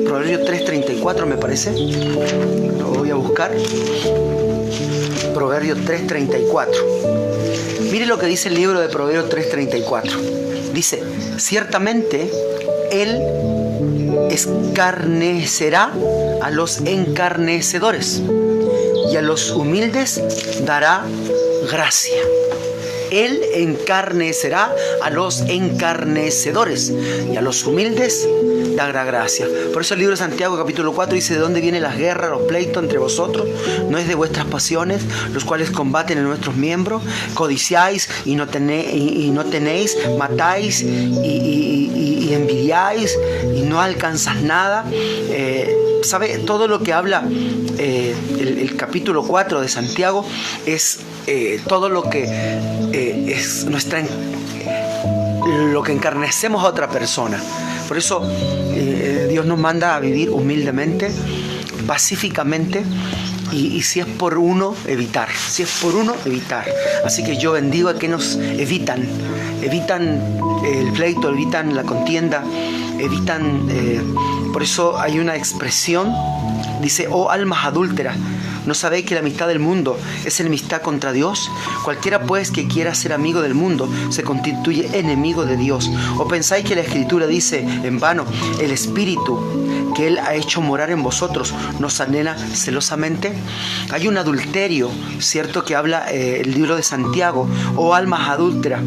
Proverbios 3:34 me parece, lo voy a buscar, Proverbios 3:34. Mire lo que dice el libro de Proverbios 3:34. Dice: ciertamente Él escarnecerá a los encarnecedores y a los humildes dará gracia. Él encarnecerá a los encarnecedores y a los humildes dará gracia. Por eso el libro de Santiago capítulo 4 dice: ¿de dónde vienen las guerras, los pleitos entre vosotros? ¿No es de vuestras pasiones, los cuales combaten en nuestros miembros? Codiciáis y no tenéis, matáis y envidiáis y no alcanzas nada. ¿Sabe? Todo lo que habla el capítulo 4 de Santiago es todo lo que es lo que encarnecemos a otra persona. Por eso Dios nos manda a vivir humildemente, pacíficamente, y si es por uno, evitar. Si es por uno, evitar. Así que yo bendigo a que nos evitan el pleito, evitan la contienda, evitan... por eso hay una expresión, dice: oh almas adúlteras, ¿no sabéis que la amistad del mundo es enemistad contra Dios? Cualquiera pues que quiera ser amigo del mundo se constituye enemigo de Dios. ¿O pensáis que la Escritura dice en vano: el Espíritu que Él ha hecho morar en vosotros nos anhela celosamente? Hay un adulterio, ¿cierto?, que habla el libro de Santiago. Oh almas adúlteras.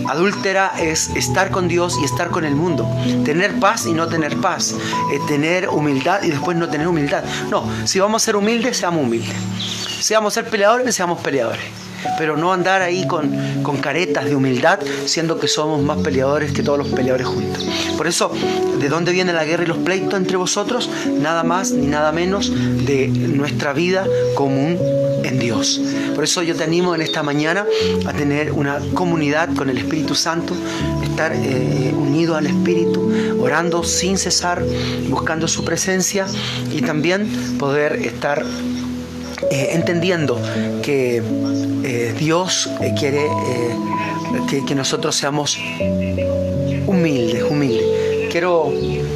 Adúltera es estar con Dios y estar con el mundo. Tener paz y no tener paz. Tener humildad y después no tener humildad. No, si vamos a ser humildes, seamos humildes. Si vamos a ser peleadores, seamos peleadores. Pero no andar ahí con caretas de humildad, siendo que somos más peleadores que todos los peleadores juntos. Por eso, ¿de dónde viene la guerra y los pleitos entre vosotros? Nada más ni nada menos de nuestra vida común en Dios. Por eso yo te animo en esta mañana a tener una comunidad con el Espíritu Santo, estar unido al Espíritu, orando sin cesar, buscando su presencia, y también poder estar entendiendo que Dios quiere que nosotros seamos humildes. Quiero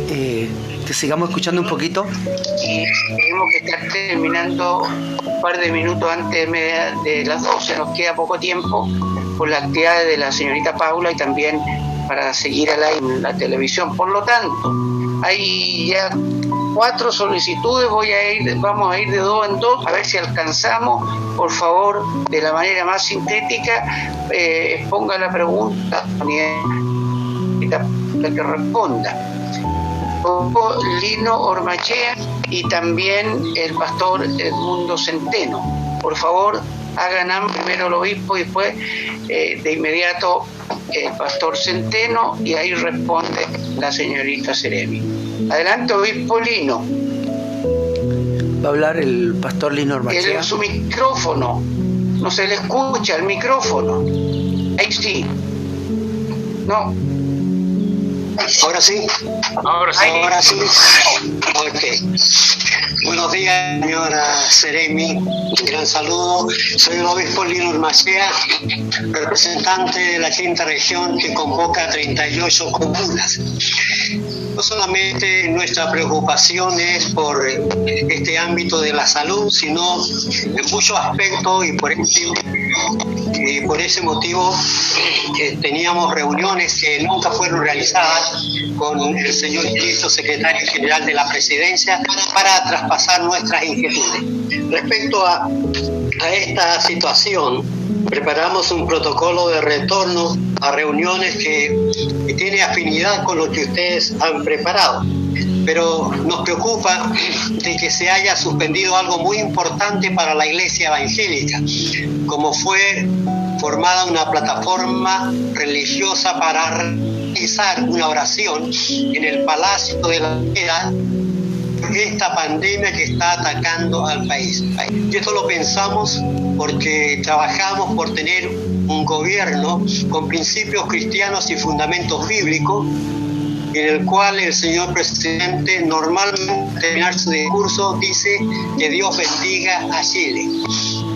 que sigamos escuchando un poquito. Tenemos que estar terminando un par de minutos antes de las 12. Nos queda poco tiempo por las actividades de la señorita Paula y también para seguir al aire en la televisión. Por lo tanto, hay ya 4 solicitudes, vamos a ir de 2 en 2 a ver si alcanzamos. Por favor, de la manera más sintética, ponga la pregunta la que responda. Lino Ormachea y también el pastor Edmundo Centeno. Por favor, hagan primero el obispo y después de inmediato el pastor Centeno, y ahí responde la señorita Seremi. Adelante, obispo Lino. Va a hablar el pastor Lino Ormachea. Su micrófono, no se le escucha el micrófono. Ahí sí. No. ¿Ahora sí? Ahora sí. Ok. Buenos días, señora Seremi. Un gran saludo. Soy el obispo Lino Urmacea, representante de la quinta región que convoca 38 comunas. No solamente nuestra preocupación es por este ámbito de la salud, sino en muchos aspectos, y por ese motivo teníamos reuniones que nunca fueron realizadas con el señor ministro secretario general de la presidencia para traspasar nuestras inquietudes. Respecto a esta situación, preparamos un protocolo de retorno a reuniones que tiene afinidad con lo que ustedes han preparado. Pero nos preocupa de que se haya suspendido algo muy importante para la Iglesia Evangélica, como fue formada una plataforma religiosa para realizar una oración en el Palacio de la Unidad por esta pandemia que está atacando al país. Y esto lo pensamos porque trabajamos por tener un gobierno con principios cristianos y fundamentos bíblicos, en el cual el señor presidente normalmente al terminar su discurso dice que Dios bendiga a Chile.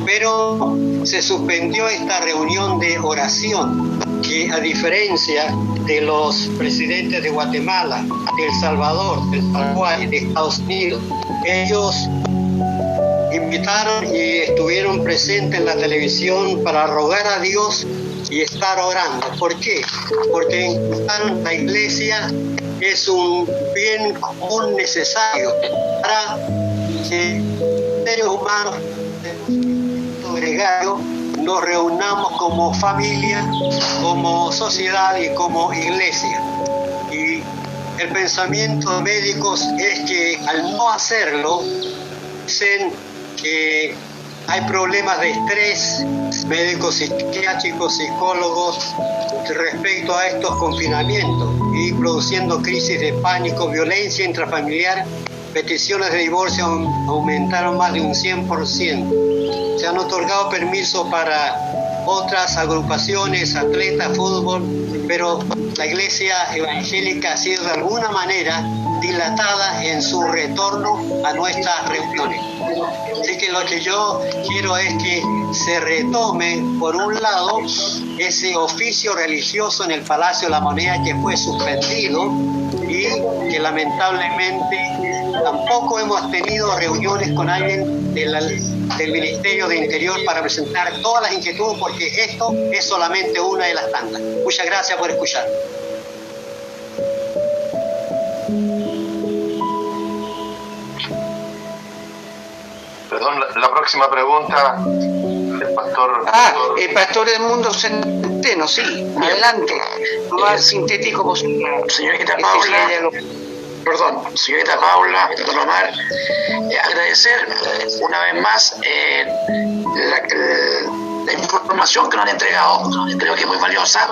Pero se suspendió esta reunión de oración, que a diferencia de los presidentes de Guatemala, de El Salvador, de Paraguay, de Estados Unidos, ellos invitaron y estuvieron presentes en la televisión para rogar a Dios y estar orando. ¿Por qué? Porque encontraron la iglesia es un bien común necesario para que seres humanos gregario nos reunamos como familia, como sociedad y como iglesia. Y el pensamiento de médicos es que al no hacerlo, dicen que hay problemas de estrés, médicos psiquiátricos, psicólogos, respecto a estos confinamientos y produciendo crisis de pánico, violencia intrafamiliar. Peticiones de divorcio aumentaron más de un 100%. Se han otorgado permisos para otras agrupaciones, atletas, fútbol, pero la Iglesia Evangélica ha sido de alguna manera dilatada en su retorno a nuestras reuniones. Así que lo que yo quiero es que se retome, por un lado, ese oficio religioso en el Palacio de la Moneda que fue suspendido y que lamentablemente tampoco hemos tenido reuniones con alguien del Ministerio de Interior para presentar todas las inquietudes, porque esto es solamente una de las tantas. Muchas gracias por escuchar. Perdón, la próxima pregunta, el pastor... el pastor Edmundo Centeno, sí, adelante. Lo más sintético posible. Señorita Paula, señorita Paula, don Omar, agradecer una vez más la información que nos han entregado, creo que es muy valiosa,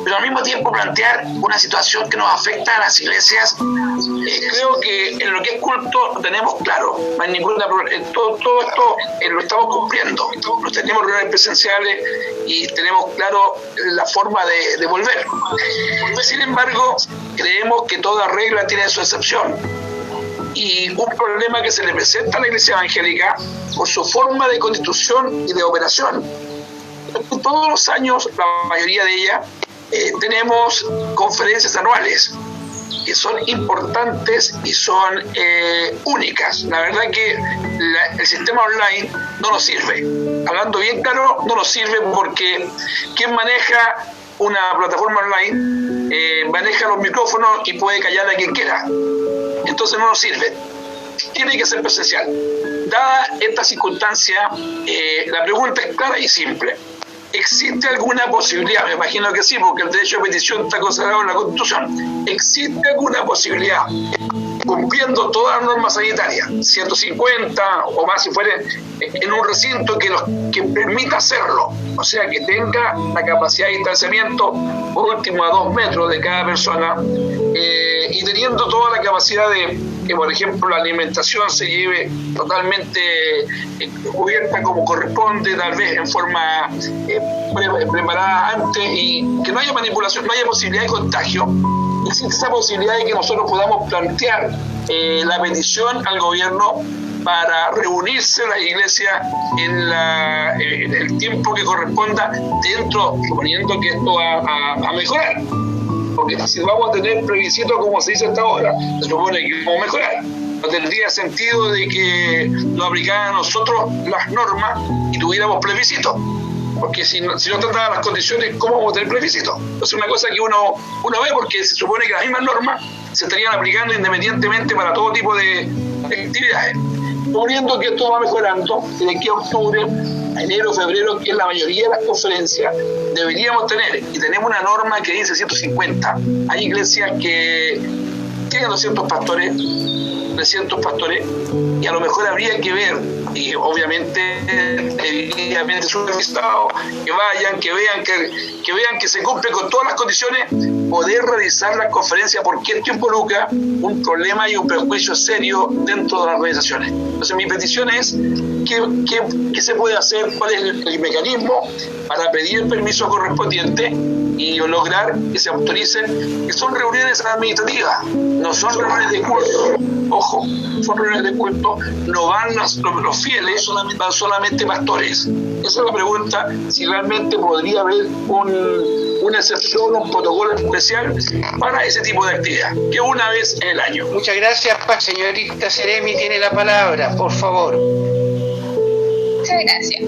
pero al mismo tiempo plantear una situación que nos afecta a las iglesias. Creo que en lo que es culto lo tenemos claro, no hay ninguna todo esto lo estamos cumpliendo, nos tenemos reuniones presenciales y tenemos claro la forma de volver. Sin embargo, creemos que toda regla tiene su excepción. Y un problema que se le presenta a la Iglesia Evangélica por su forma de constitución y de operación. Todos los años, la mayoría de ellas, tenemos conferencias anuales que son importantes y son únicas. La verdad que el sistema online no nos sirve. Hablando bien claro, no nos sirve porque quien maneja una plataforma online maneja los micrófonos y puede callar a quien quiera. Entonces no nos sirve. Tiene que ser presencial. Dada esta circunstancia, la pregunta es clara y simple. ¿Existe alguna posibilidad? Me imagino que sí, porque el derecho de petición está consagrado en la Constitución. ¿Existe alguna posibilidad cumpliendo todas las normas sanitarias, 150 o más si fuera en un recinto que permita hacerlo, o sea, que tenga la capacidad de distanciamiento por último a 2 metros de cada persona, y teniendo toda la capacidad de que, por ejemplo, la alimentación se lleve totalmente cubierta como corresponde, tal vez en forma preparada antes, y que no haya manipulación, no haya posibilidad de contagio. Existe esa posibilidad de que nosotros podamos plantear la petición al gobierno para reunirse la iglesia en el tiempo que corresponda, dentro, suponiendo que esto va a mejorar. Porque si vamos a tener plebiscito como se dice hasta ahora, se supone que vamos a mejorar. No tendría sentido de que nos aplicaran a nosotros las normas y tuviéramos plebiscito. Porque si no están dadas las condiciones, ¿cómo vamos a tener plebiscito? Es una cosa que uno ve, porque se supone que las mismas normas se estarían aplicando independientemente para todo tipo de actividades. Suponiendo que esto va mejorando, de aquí a octubre, a enero, febrero, que es la mayoría de las conferencias, deberíamos tener, y tenemos una norma que dice 150. Hay iglesias que tienen 200 pastores, 300 pastores, y a lo mejor habría que ver, y obviamente debidamente supervisado, que vayan, que vean que se cumple con todas las condiciones, poder realizar la conferencia, porque esto involucra un problema y un perjuicio serio dentro de las organizaciones. Entonces mi petición es qué se puede hacer, cuál es el mecanismo para pedir el permiso correspondiente y lograr que se autoricen, que son reuniones administrativas, no son reuniones de culto. Ojo, son reuniones de culto, no van los fieles, van solamente pastores. Esa es la pregunta, si realmente podría haber una excepción, un protocolo especial para ese tipo de actividad, que una vez en el año. Muchas gracias, señorita Seremi, tiene la palabra, por favor. Muchas gracias.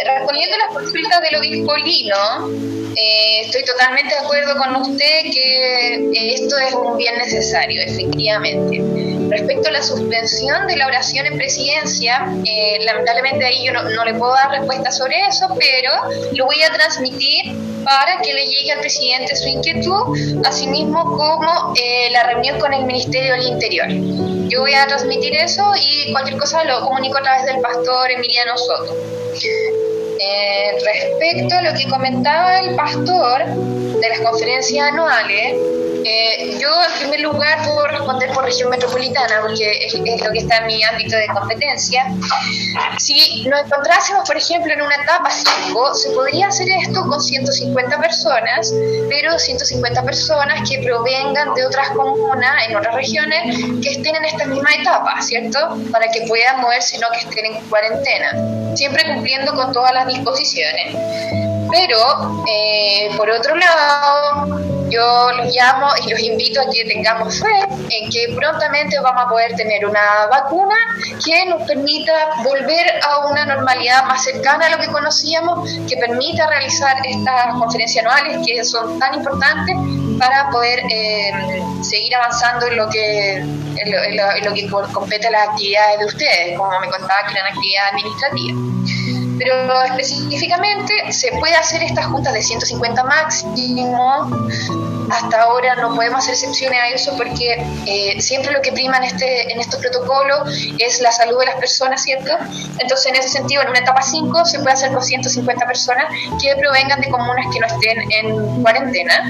Respondiendo a las consultas del obispo Lino, estoy totalmente de acuerdo con usted que esto es un bien necesario, efectivamente. Respecto a la suspensión de la oración en presidencia, lamentablemente ahí yo no le puedo dar respuesta sobre eso, pero lo voy a transmitir para que le llegue al presidente su inquietud, asimismo como la reunión con el Ministerio del Interior. Yo voy a transmitir eso y cualquier cosa lo comunico a través del pastor Emiliano Soto. Respecto a lo que comentaba el pastor de las conferencias anuales, yo en primer lugar puedo responder por región metropolitana porque es lo que está en mi ámbito de competencia. Si nos encontrásemos, por ejemplo, en una etapa 5, se podría hacer esto con 150 personas, pero 150 personas que provengan de otras comunas, en otras regiones, que estén en esta misma etapa, ¿cierto? Para que puedan moverse y no que estén en cuarentena, siempre cumpliendo con todas las disposiciones. Pero, por otro lado, yo los llamo y los invito a que tengamos fe en que prontamente vamos a poder tener una vacuna que nos permita volver a una normalidad más cercana a lo que conocíamos, que permita realizar estas conferencias anuales que son tan importantes para poder seguir avanzando en lo que compete a las actividades de ustedes, como me contaba que eran actividades administrativas. Pero específicamente se puede hacer estas juntas de 150 máximo. Hasta ahora no podemos hacer excepciones a eso porque siempre lo que prima en estos protocolos es la salud de las personas, ¿cierto? Entonces, en ese sentido, en una etapa 5 se puede hacer con 150 personas que provengan de comunas que no estén en cuarentena.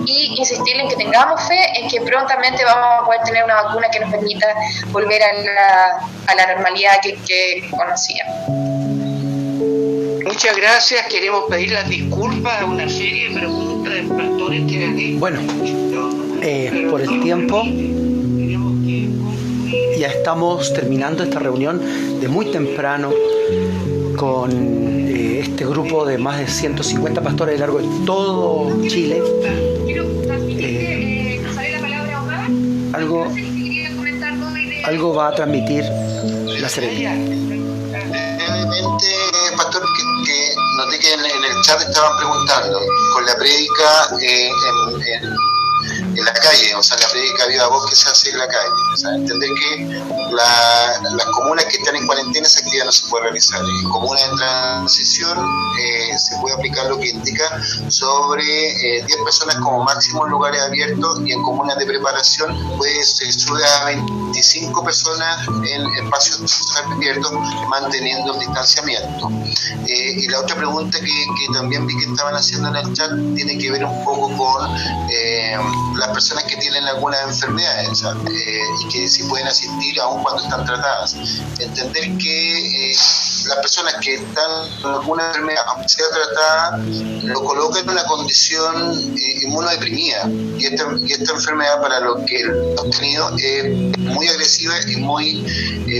Y insistir en que tengamos fe en que prontamente vamos a poder tener una vacuna que nos permita volver a la normalidad que conocíamos. Muchas gracias. Queremos pedir las disculpas a una serie de preguntas de pastores que han hecho. Bueno, por el tiempo ya estamos terminando esta reunión de muy temprano con este grupo de más de 150 pastores a lo largo de todo Chile. Algo va a transmitir la ceremonia. Pastor, que noté que en el chat estaban preguntando con la prédica en la calle, o sea, la prédica viva voz que se hace en la calle. O sea, entender que las comunas que están en cuarentena esa actividad no se puede realizar. En comunas en transición se puede aplicar lo que indica sobre 10 personas como máximo en lugares abiertos, y en comunas de preparación pues se sube a 25 personas en espacios abiertos manteniendo el distanciamiento. Y la otra pregunta que también vi que estaban haciendo en el chat tiene que ver un poco con las personas que tienen algunas enfermedades, ¿sabes? Y que si pueden asistir aún cuando están tratadas. Entender que las personas que están con alguna enfermedad, aunque sea tratada, lo colocan en una condición inmunodeprimida, y esta enfermedad, para lo que hemos tenido, es muy agresiva y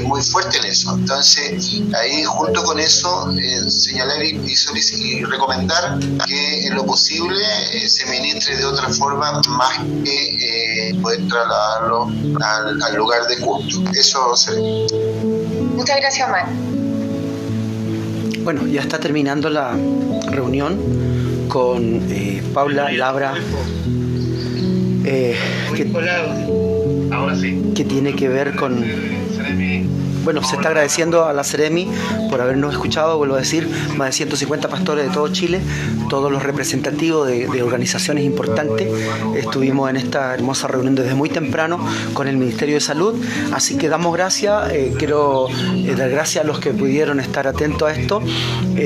muy fuerte en eso. Entonces ahí, junto con eso, señalar y recomendar que en lo posible se ministre de otra forma, más que poder trasladarlo al lugar de culto. Eso sería. Muchas gracias, Omar. Bueno, ya está terminando la reunión con Paula Labra, que tiene que ver con... Bueno, se está agradeciendo a la Seremi por habernos escuchado, vuelvo a decir, más de 150 pastores de todo Chile, todos los representativos de organizaciones importantes. Estuvimos en esta hermosa reunión desde muy temprano con el Ministerio de Salud, así que damos gracias. Quiero dar gracias a los que pudieron estar atentos a esto.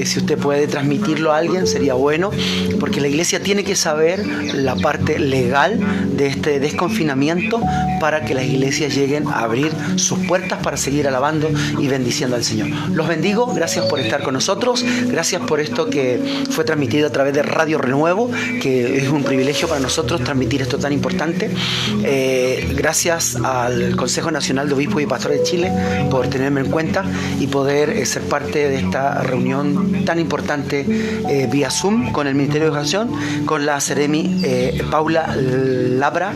Si usted puede transmitirlo a alguien, sería bueno, porque la Iglesia tiene que saber la parte legal de este desconfinamiento para que las iglesias lleguen a abrir sus puertas para seguir alabando y bendiciendo al Señor. Los bendigo, gracias por estar con nosotros, gracias por esto que fue transmitido a través de Radio Renuevo, que es un privilegio para nosotros transmitir esto tan importante. Gracias al Consejo Nacional de Obispos y Pastores de Chile por tenerme en cuenta y poder ser parte de esta reunión tan importante vía Zoom con el Ministerio de Educación, con la Seremi Paula Labra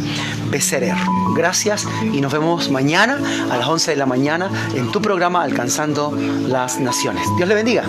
Becerrer. Gracias y nos vemos mañana a las 11 de la mañana en tu programa Alcanzando las Naciones. Dios le bendiga.